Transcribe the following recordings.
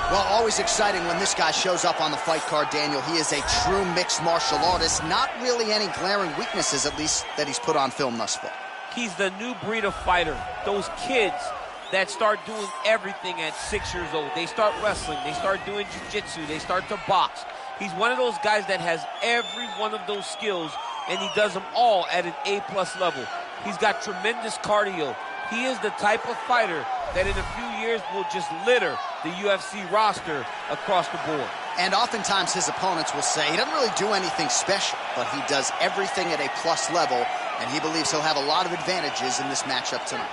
Well, always exciting when this guy shows up on the fight card, Daniel. He is a true mixed martial artist. Not really any glaring weaknesses, at least, that he's put on film thus far. He's the new breed of fighter. Those kids that start doing everything at 6 years old. They start wrestling, they start doing jiu-jitsu, they start to box. He's one of those guys that has every one of those skills, and he does them all at an A-plus level. He's got tremendous cardio. He is the type of fighter that in a few years will just litter the UFC roster across the board. And oftentimes his opponents will say he doesn't really do anything special, but he does everything at a plus level, and he believes he'll have a lot of advantages in this matchup tonight.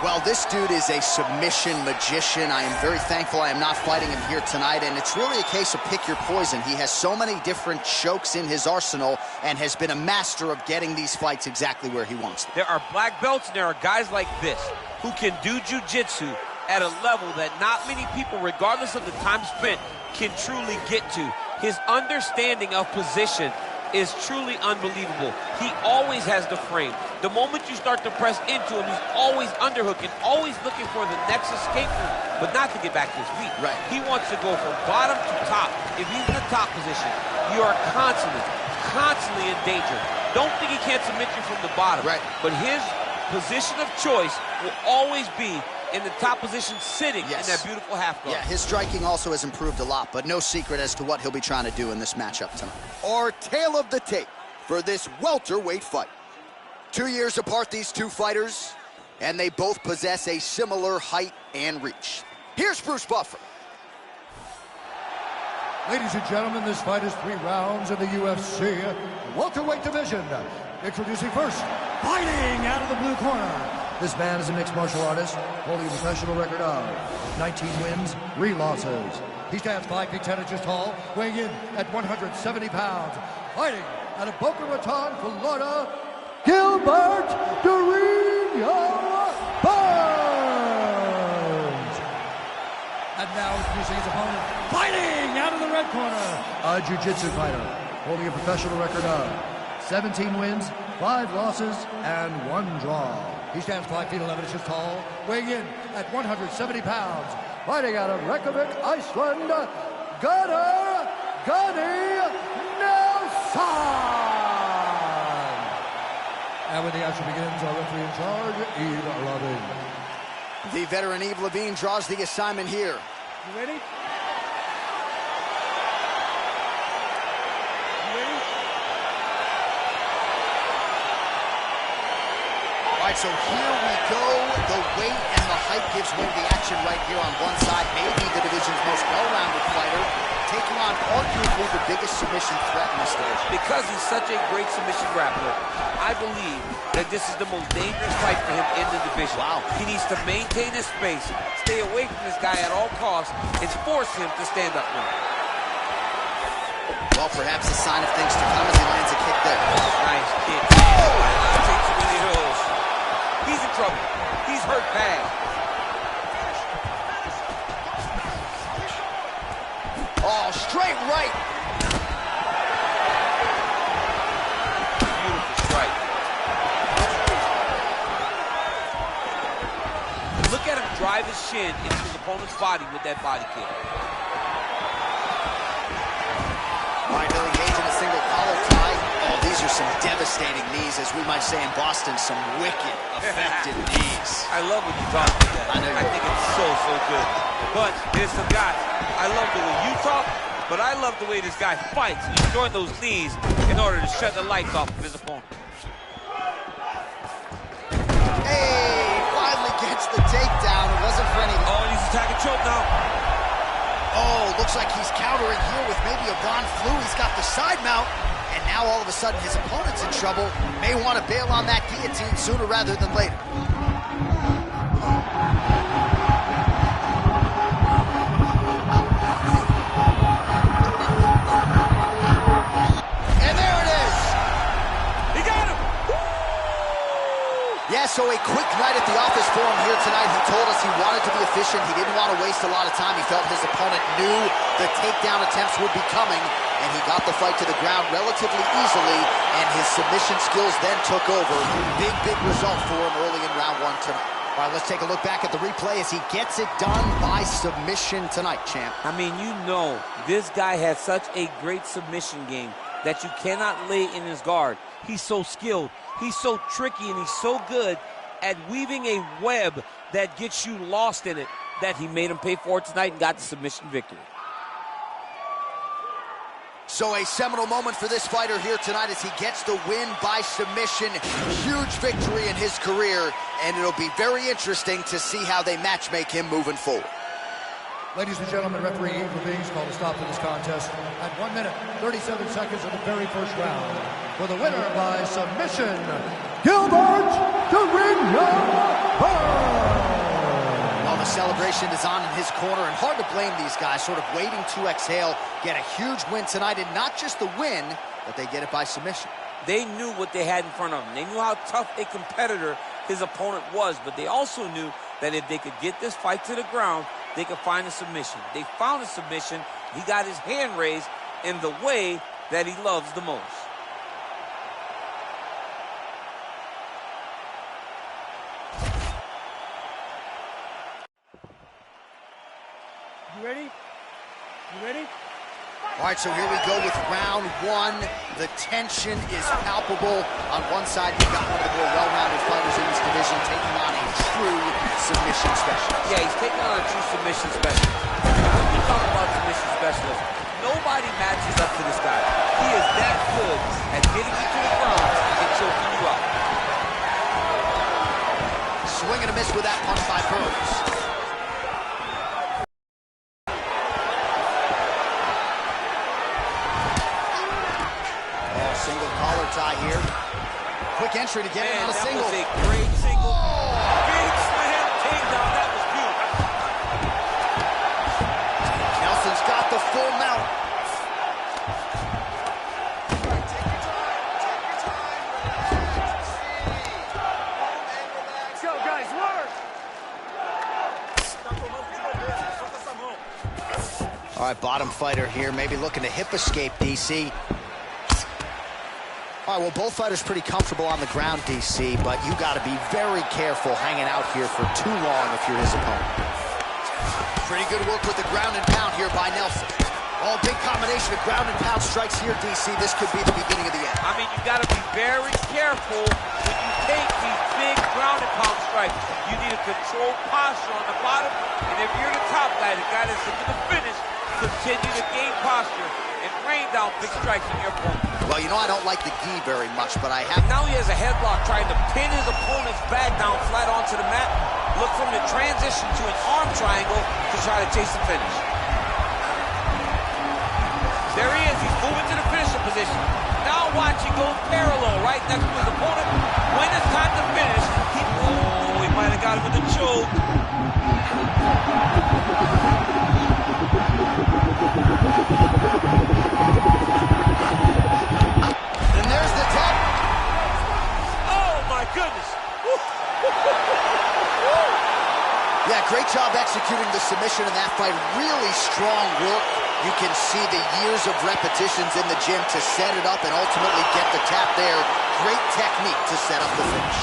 Well, this dude is a submission magician. I am very thankful I am not fighting him here tonight, and it's really a case of pick your poison. He has so many different chokes in his arsenal and has been a master of getting these fights exactly where he wants them. There are black belts and there are guys like this who can do jiu-jitsu at a level that not many people, regardless of the time spent, can truly get to. His understanding of position is truly unbelievable. He always has the frame. The moment you start to press into him, he's always underhooking, always looking for the next escape move, but not to get back to his feet. Right. He wants to go from bottom to top. If he's in the top position, you are constantly in danger. Don't think he can't submit you from the bottom. Right. But his position of choice will always be in the top position, sitting in that beautiful half guard. Yeah, his striking also has improved a lot, but no secret as to what he'll be trying to do in this matchup tonight. Our tale of the tape for this welterweight fight. 2 years apart, these two fighters, and they both possess a similar height and reach. Here's Bruce Buffer. Ladies and gentlemen, this fight is 3 rounds in the UFC welterweight division. Introducing first, fighting out of the blue corner. This man is a mixed martial artist, holding a professional record of 19 wins, 3 losses. He stands 5 feet 10 inches tall, weighing in at 170 pounds. Fighting out of Boca Raton, Florida, Gilbert Burns. And now introducing his opponent, fighting out of the red corner, a jiu-jitsu fighter, holding a professional record of 17 wins, 5 losses, and 1 draw. He stands 5 feet 11 inches tall, weighing in at 170 pounds. Fighting out of Reykjavik, Iceland, Gunnar Nelson. And when the action begins, our referee in charge, Eve Levine. The veteran Eve Levine draws the assignment here. You ready? All right, so here we go. The weight and the height gives way to the action right here on one side. Maybe the division's most well-rounded fighter, taking on arguably the biggest submission threat in this division. Because he's such a great submission grappler, I believe that this is the most dangerous fight for him in the division. Wow. He needs to maintain his space, stay away from this guy at all costs, and force him to stand up now. Well, perhaps a sign of things to come as he lands a kick there. Nice kick. I'll take too many of those. He's in trouble. He's hurt bad. Oh, straight right. Beautiful strike. Look at him drive his shin into his opponent's body with that body kick. All right, he'll engage in a single collar tie. Oh, these are some devastating knees, as we might say in Boston, some wicked, effective knees. I love when you talk like that. I know you I think it's so good. But there's some guys, I love the way you talk, but I love the way this guy fights. He's throwing those knees in order to shut the lights off of his opponent. Hey, finally gets the takedown. It wasn't for any... Oh, and he's attacking choke now. Oh, looks like he's countering here with maybe a Von Flu. He's got the side mount, and now all of a sudden his opponent's in trouble. May want to bail on that guillotine sooner rather than later. And there it is. He got him. Yeah, so a quick night at the office for him here tonight. He told us he wanted to be efficient. He didn't want to waste a lot of time. He felt his opponent knew the takedown attempts would be coming, and he got the fight to the ground relatively easily, and his submission skills then took over. Big result for him early in round one tonight. All right, let's take a look back at the replay as he gets it done by submission tonight, champ. I mean, you know, this guy has such a great submission game that you cannot lay in his guard. He's so skilled, he's so tricky, and he's so good at weaving a web that gets you lost in it that he made him pay for it tonight and got the submission victory. So a seminal moment for this fighter here tonight as he gets the win by submission. Huge victory in his career, and it'll be very interesting to see how they matchmake him moving forward. Ladies and gentlemen, referee Yves Levine's called a stop to this contest at 1 minute, 37 seconds of the very first round. For the winner by submission, Gilbert the Ring Burr. Well, the celebration is on in his corner, and hard to blame these guys, sort of waiting to exhale, get a huge win tonight, and not just the win, but they get it by submission. They knew what they had in front of them. They knew how tough a competitor his opponent was, but they also knew that if they could get this fight to the ground, they could find a submission. They found a submission. He got his hand raised in the way that he loves the most. You ready? You ready? All right, so here we go with round one. The tension is palpable. On one side, you've got one of the more well-rounded fighters in this division taking on a true submission specialist. Yeah, he's taking on a true submission specialist. When you talk about submission specialist, nobody matches up to this guy. He is that good at getting you to the ground and choking you out. Swing and a miss with that punch by Burns. Single collar tie here. Quick entry to get in on a single. That was a great single. Big slam takedown. That was beautiful. Nelson's got the full mount. Let's go, guys, work! All right, bottom fighter here, maybe looking to hip escape, DC. All right, well, both fighters pretty comfortable on the ground, DC, but you got to be very careful hanging out here for too long if you're his opponent. Pretty good work with the ground and pound here by Nelson. Oh, big combination of ground and pound strikes here, DC. This could be the beginning of the end. I mean, you got to be very careful when you take these big ground and pound strikes. You need a controlled posture on the bottom, and if you're the top guy, the guy that's into the finish, continue to gain posture and rain down big strikes on your opponent. Well, you know I don't like the gi very much, but I have... Now he has a headlock trying to pin his opponent's back down flat onto the mat. Look from the transition to an arm triangle to try to chase the finish. There he is. He's moving to the finisher position. Now watch, he goes parallel right next to his opponent. When it's time to finish, he might have got him with the choke. Yeah, great job executing the submission in that fight. Really strong work. You can see the years of repetitions in the gym to set it up and ultimately get the tap there. Great technique to set up the finish.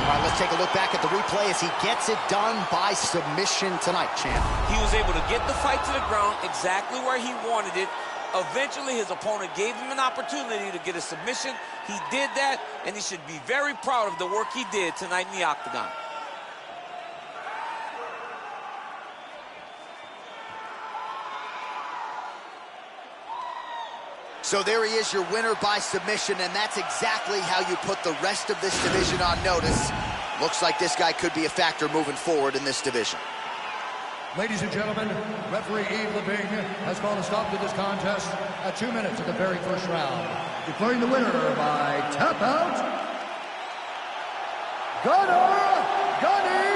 All right, let's take a look back at the replay as he gets it done by submission tonight, champ. He was able to get the fight to the ground exactly where he wanted it. Eventually, his opponent gave him an opportunity to get a submission. He did that, and he should be very proud of the work he did tonight in the octagon. So there he is, your winner by submission, and that's exactly how you put the rest of this division on notice. Looks like this guy could be a factor moving forward in this division. Ladies and gentlemen, referee Yves Levine has called a stop to this contest at 2 minutes of the very first round, declaring the winner by tap out, Gunnar Nelson.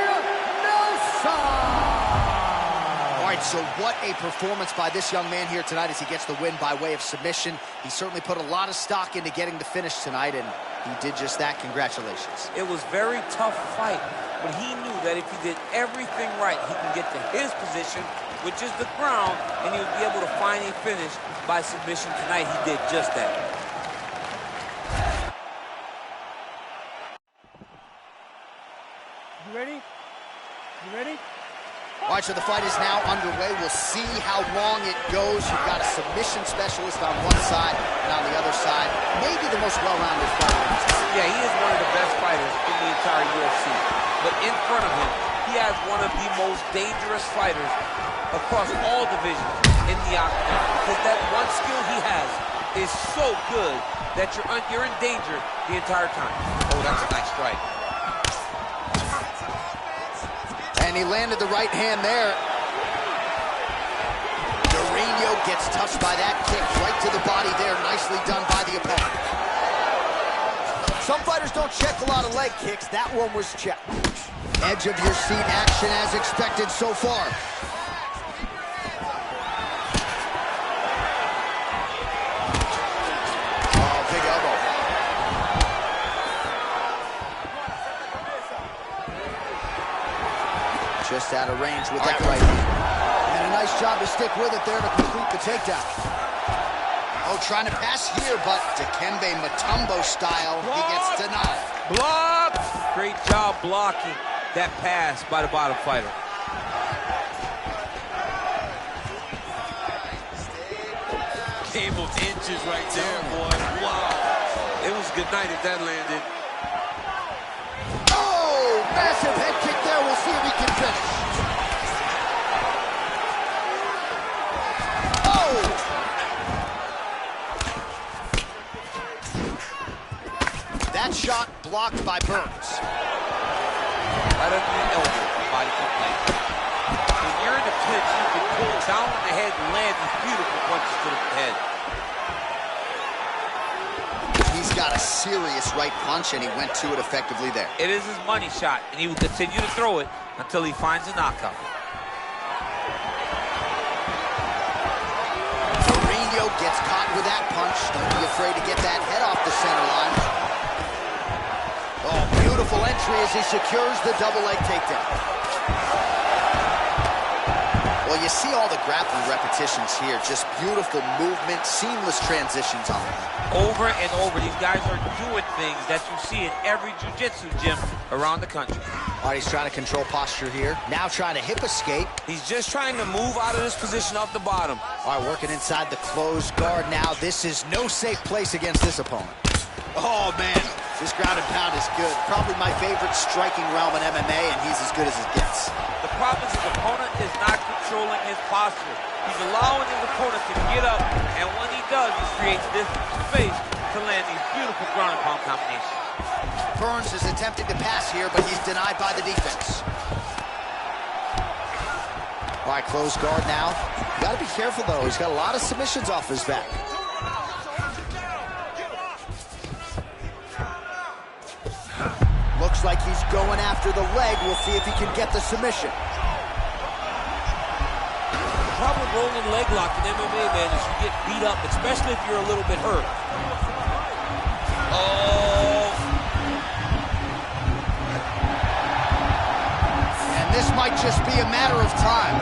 All right, so what a performance by this young man here tonight as he gets the win by way of submission. He certainly put a lot of stock into getting the finish tonight, and he did just that. Congratulations. It was a very tough fight, but he knew that if he did everything right, he can get to his position which is the ground, and he would be able to find a finish by submission tonight. He did just that. You ready? You ready? All right, so the fight is now underway. We'll see how long it goes. You've got a submission specialist on one side, and on the other side, maybe the most well-rounded fighter. Yeah, he is one of the best fighters in the entire UFC. But in front of him, he has one of the most dangerous fighters across all divisions in the octagon. Because that one skill he has is so good that you're in danger the entire time. Oh, that's a nice strike. And he landed the right hand there. Durinho gets touched by that kick right to the body there. Nicely done by the opponent. Some fighters don't check a lot of leg kicks. That one was checked. Edge of your seat action as expected so far. Oh, big elbow. Just out of range with that right hand. And a nice job to stick with it there to complete the takedown. Oh, trying to pass here, but Dikembe Mutombo style, he gets denied. Block! Great job blocking that pass by the bottom fighter. Game of inches right there, boy. Wow. It was good night if that landed. Oh, massive head kick there. We'll see if he can finish. Oh! That shot blocked by Burns. Right under the elbow, body kick land. When you're in the clinch, you can pull down on the head and land these beautiful punches to the head. He's got a serious right punch, and he went to it effectively there. It is his money shot, and he will continue to throw it until he finds a knockout. Durinho gets caught with that punch. Don't be afraid to get that head off the center line. Oh, beautiful entry as he secures the double leg takedown. Well, you see all the grappling repetitions here. Just beautiful movement, seamless transitions on them. Over and over, these guys are doing things that you see in every jiu-jitsu gym around the country. All right, he's trying to control posture here. Now trying to hip escape. He's just trying to move out of this position off the bottom. All right, working inside the closed guard now. This is no safe place against this opponent. Oh, man, this ground and pound is good. Probably my favorite striking realm in MMA, and he's as good as it gets. The problem is his opponent is not controlling his posture. He's allowing his opponent to get up, and when he does, he creates this space to land these beautiful ground and pound combinations. Burns is attempting to pass here, but he's denied by the defense. All right, closed guard now. You gotta be careful, though. He's got a lot of submissions off his back. Looks like he's going after the leg. We'll see if he can get the submission. The problem with rolling leg lock in MMA, man, is you get beat up, especially if you're a little bit hurt. Oh. And this might just be a matter of time.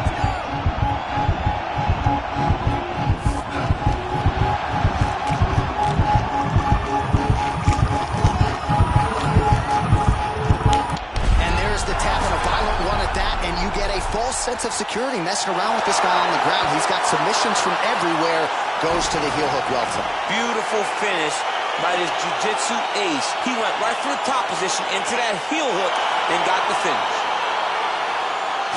And you get a false sense of security messing around with this guy on the ground. He's got submissions from everywhere. Goes to the heel hook welter. Beautiful finish by this jiu-jitsu ace. He went right from the top position into that heel hook and got the finish.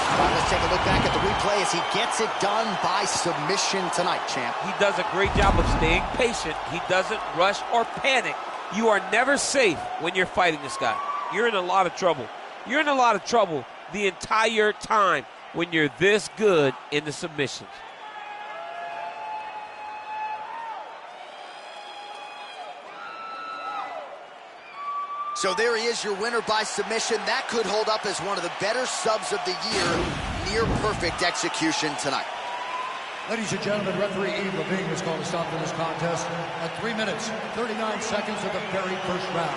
All right, let's take a look back at the replay as he gets it done by submission tonight, champ. He does a great job of staying patient. He doesn't rush or panic. You are never safe when you're fighting this guy. You're in a lot of trouble. You're in a lot of trouble the entire time when you're this good in the submissions. So there he is, your winner by submission. That could hold up as one of the better subs of the year. Near perfect execution tonight. Ladies and gentlemen, referee Yves Levine has called a stop to this contest at 3 minutes, 39 seconds of the very first round.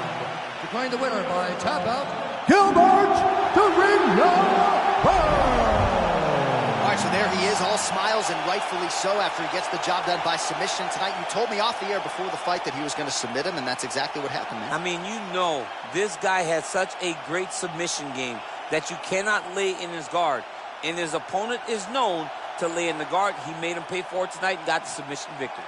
Declaring the winner by tap out, Gilbert. All right, right, so there he is, all smiles, and rightfully so after he gets the job done by submission tonight. You told me off the air before the fight that he was going to submit him, and that's exactly what happened, man. I mean, you know, this guy has such a great submission game that you cannot lay in his guard. And his opponent is known to lay in the guard. He made him pay for it tonight and got the submission victory.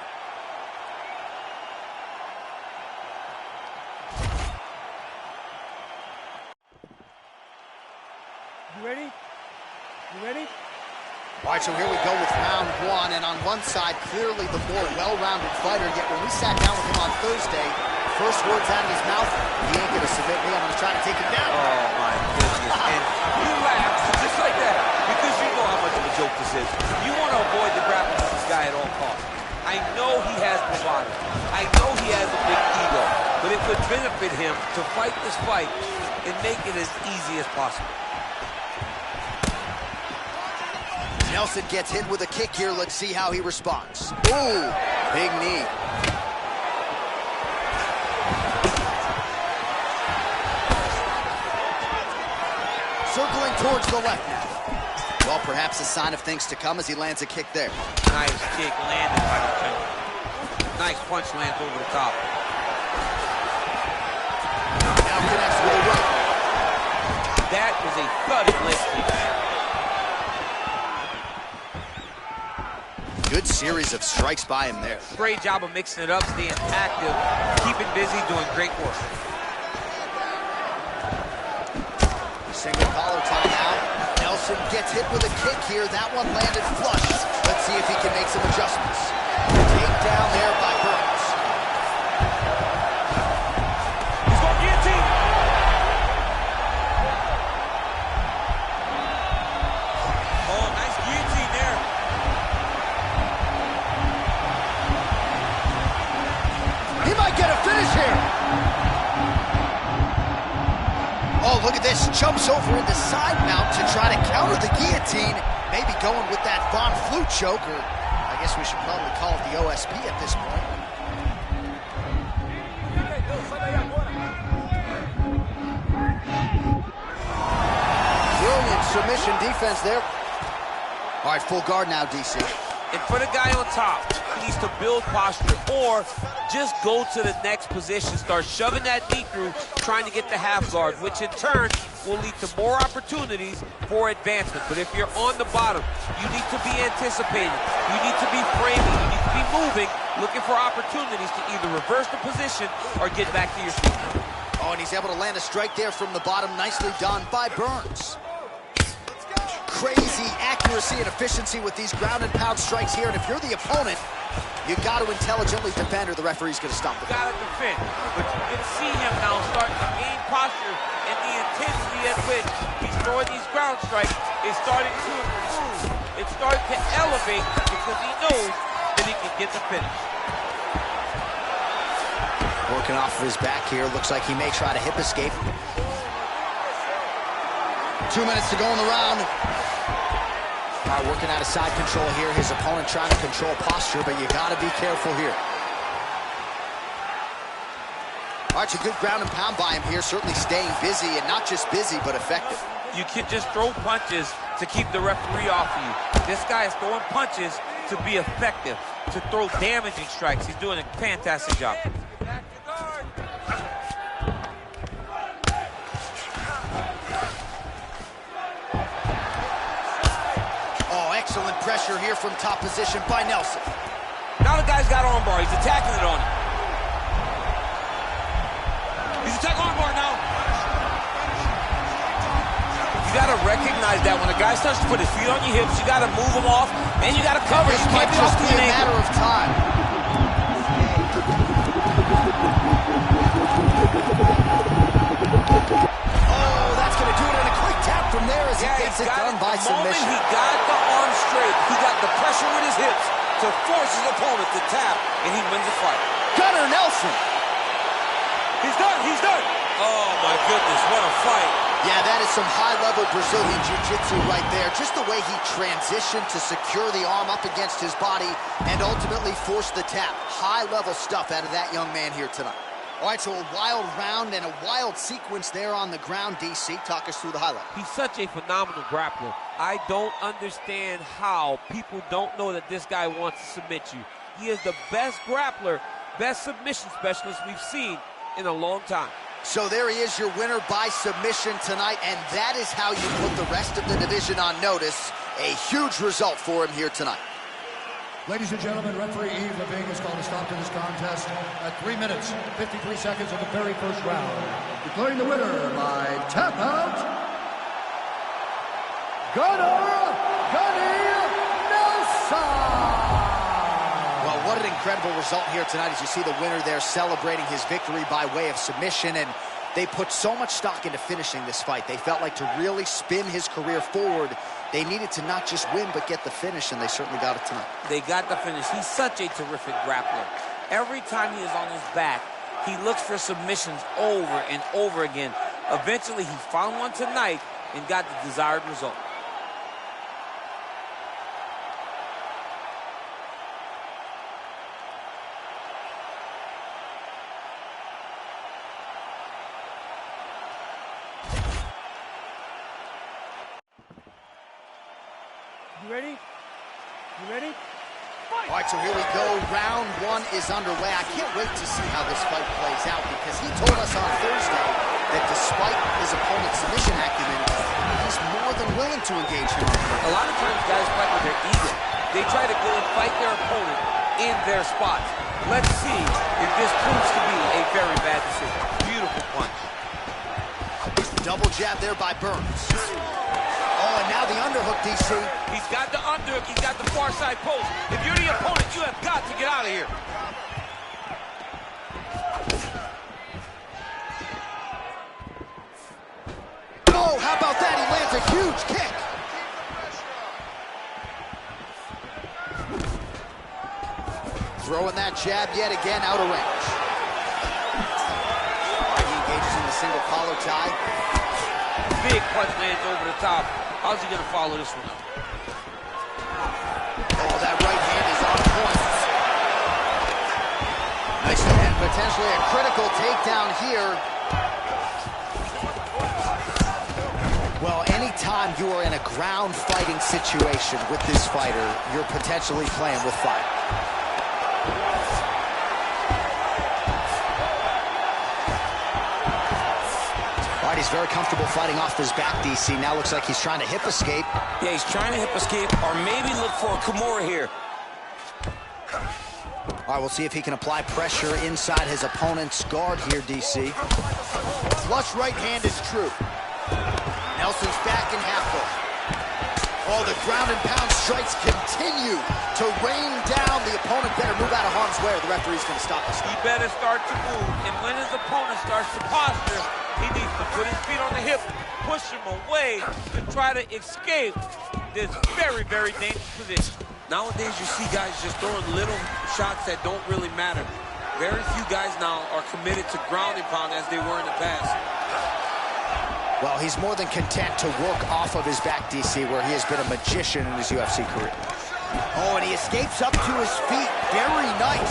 You ready? You ready? All right, so here we go with round one, and on one side, clearly the more well-rounded fighter, yet when we sat down with him on Thursday, first words out of his mouth, he ain't gonna submit me, I'm gonna try to take him down. Oh, my goodness. And you laugh just like that because you know how much of a joke this is. You want to avoid the grappling with this guy at all costs. I know he has bravado. I know he has a big ego, but it would benefit him to fight this fight and make it as easy as possible. Nelson gets hit with a kick here. Let's see how he responds. Ooh, big knee. Circling towards the left now. Well, perhaps a sign of things to come as he lands a kick there. Nice kick landed by the chin. Nice punch lands over the top. Now connects with a right. That is a thudding left kick. Good series of strikes by him there. Great job of mixing it up, staying active, keeping busy, doing great work. Single collar tie now. Nelson gets hit with a kick here. That one landed flush. Let's see if he can make some adjustments. Takedown there by Burns. He's going guillotine. Oh, nice guillotine there. He might get a finish here. Oh, look at this. Jumps over into side mount to try to counter the guillotine. Maybe going with that Von Flue choke, or I guess we should probably call it the OSP at this point. Brilliant submission defense there. All right, full guard now, DC. And for the guy on top, he needs to build posture or just go to the next position, start shoving that knee through, trying to get the half guard, which in turn will lead to more opportunities for advancement. But if you're on the bottom, you need to be anticipating. You need to be framing. You need to be moving, looking for opportunities to either reverse the position or get back to your feet. Oh, and he's able to land a strike there from the bottom. Nicely done by Burns. Crazy accuracy and efficiency with these ground and pound strikes here. And if you're the opponent, you got to intelligently defend or the referee's going to stop the fight. Got to defend, but you can see him now starting to gain posture, and the intensity at which he's throwing these ground strikes is starting to improve. It's starting to elevate because he knows that he can get the finish. Working off of his back here. Looks like he may try to hip escape. 2 minutes to go in the round. All right, working out of side control here. His opponent trying to control posture, but you got to be careful here. All right, it's a good ground and pound by him here. Certainly staying busy, and not just busy, but effective. You can just throw punches to keep the referee off of you. This guy is throwing punches to be effective, to throw damaging strikes. He's doing a fantastic job. Excellent pressure here from top position by Nelson. Now the guy's got armbar. He's attacking it on him. He's attacking armbar now. You got to recognize that when a guy starts to put his feet on your hips, you got to move him off, and you got to cover. This might just be a matter of time. Oh, that's going to do it in a quick tap from there as he gets it done by submission. He got the arm straight. He got the pressure with his hips to force his opponent to tap, and he wins the fight. Gunnar Nelson. He's done. He's done. Oh, my goodness. What a fight. Yeah, that is some high-level Brazilian Jiu-Jitsu right there. Just the way he transitioned to secure the arm up against his body and ultimately force the tap. High-level stuff out of that young man here tonight. All right, so a wild round and a wild sequence there on the ground, DC. Talk us through the highlight. He's such a phenomenal grappler. I don't understand how people don't know that this guy wants to submit you. He is the best grappler, best submission specialist we've seen in a long time. So there he is, your winner by submission tonight, and that is how you put the rest of the division on notice. A huge result for him here tonight. Ladies and gentlemen, referee Yves Levine has called a stop to this contest at 3 minutes, 53 seconds of the very first round. Declaring the winner by tap out, Gunnar Nelson! Well, what an incredible result here tonight as you see the winner there celebrating his victory by way of submission, and they put so much stock into finishing this fight. They felt like to really spin his career forward, they needed to not just win, but get the finish, and they certainly got it tonight. They got the finish. He's such a terrific grappler. Every time he is on his back, he looks for submissions over and over again. Eventually, he found one tonight and got the desired result. You ready? You ready? Fight! All right, so here we go. Round one is underway. I can't wait to see how this fight plays out because he told us on Thursday that despite his opponent's submission acumen, he's more than willing to engage him. A lot of times guys fight with their ego. They try to go and fight their opponent in their spots. Let's see if this proves to be a very bad decision. Beautiful punch. Double jab there by Burns. Oh, and now the underhook, DC. He's got the underhook. He's got the far side post. If you're the opponent, you have got to get out of here. Oh, how about that? He lands a huge kick. Throwing that jab yet again out of range. He engages in the single collar tie. Big punch lands over the top. How's he going to follow this one up? Oh, that right hand is on point. Nice and potentially a critical takedown here. Well, anytime you are in a ground fighting situation with this fighter, you're potentially playing with fire. He's very comfortable fighting off his back, DC. Now looks like he's trying to hip escape. Yeah, he's trying to hip escape or maybe look for a Kimura here. All right, we'll see if he can apply pressure inside his opponent's guard here, DC. Flush right hand is true. Nelson's back in half guard. Oh, the ground and pound strikes continue to rain down. The opponent better move out of harm's way or the referee's going to stop this. He better start to move, and when his opponent starts to posture, he needs to put his feet on the hip, push him away to try to escape this very, very dangerous position. Nowadays, you see guys just throwing little shots that don't really matter. Very few guys now are committed to ground and pound as they were in the past. Well, he's more than content to work off of his back, DC, where he has been a magician in his UFC career. Oh, and he escapes up to his feet. Very nice.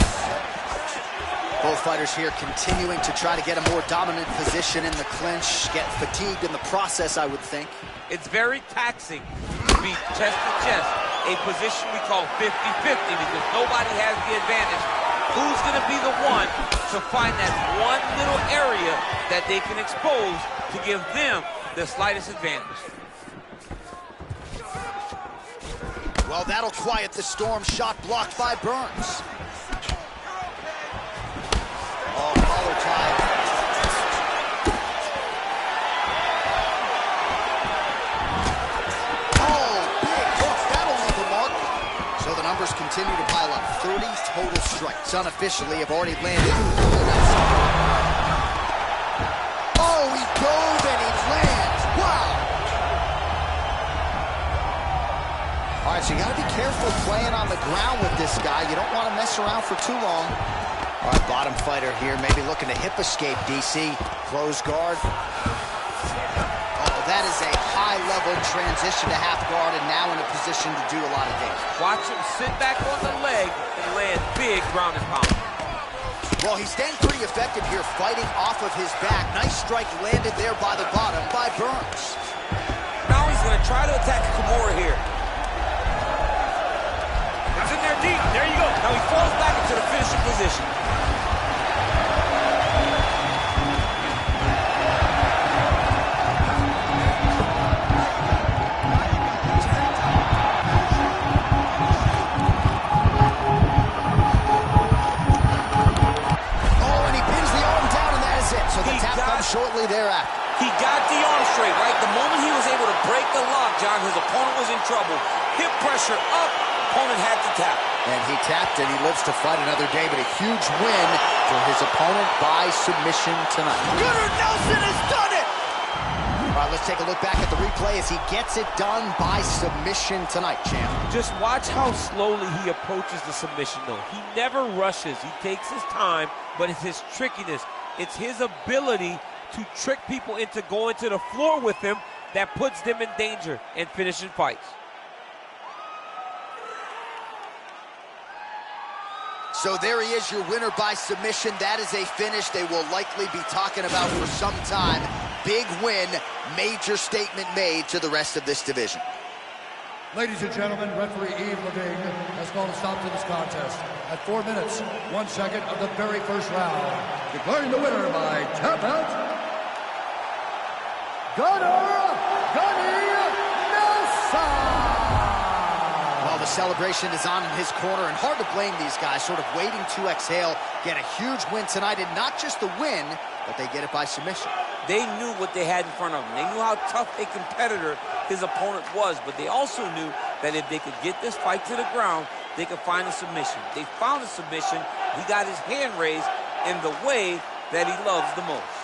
Both fighters here continuing to try to get a more dominant position in the clinch, get fatigued in the process, I would think. It's very taxing to be chest to chest, a position we call 50-50 because nobody has the advantage. Who's going to be the one to find that one little area that they can expose to give them the slightest advantage? Well, that'll quiet the storm. Shot blocked by Burns. Oh, collar tie. Oh, big hook. That'll leave a mark. So the numbers continue to pile up. 30 total strikes unofficially have already landed. Oh, he dove and he lands. Wow. All right, so you got to be careful playing on the ground with this guy. You don't want to mess around for too long. All right, bottom fighter here, maybe looking to hip escape, DC. Close guard. Oh, that is a high-level transition to half guard and now in a position to do a lot of damage. Watch him sit back on the leg and land big ground and pound. Well, he's staying pretty effective here, fighting off of his back. Nice strike landed there by the bottom by Burns. Now he's going going to try to attack Kimura here. He's in there deep. There you go. Now he falls back into the finishing position. So the tap comes shortly thereafter. He got the arm straight, right? The moment he was able to break the lock, John, his opponent was in trouble. Hip pressure up, opponent had to tap. And he tapped, and he lives to fight another day, but a huge win for his opponent by submission tonight. Gunnar Nelson has done it! All right, let's take a look back at the replay as he gets it done by submission tonight, champ. Just watch how slowly he approaches the submission, though. He never rushes. He takes his time, but it's his trickiness. It's his ability to trick people into going to the floor with him that puts them in danger and finishing fights. So there he is, your winner by submission. That is a finish they will likely be talking about for some time. Big win, major statement made to the rest of this division. Ladies and gentlemen, referee Yves Levine has called a stop to this contest at 4 minutes, 1 second of the very first round. Declaring the winner by tap out, Gunnar Nelson! Well, the celebration is on in his corner, and hard to blame these guys, sort of waiting to exhale, get a huge win tonight, and not just the win, but they get it by submission. They knew what they had in front of them. They knew how tough a competitor his opponent was, but they also knew that if they could get this fight to the ground, they could find a submission. They found a submission. He got his hand raised in the way that he loves the most.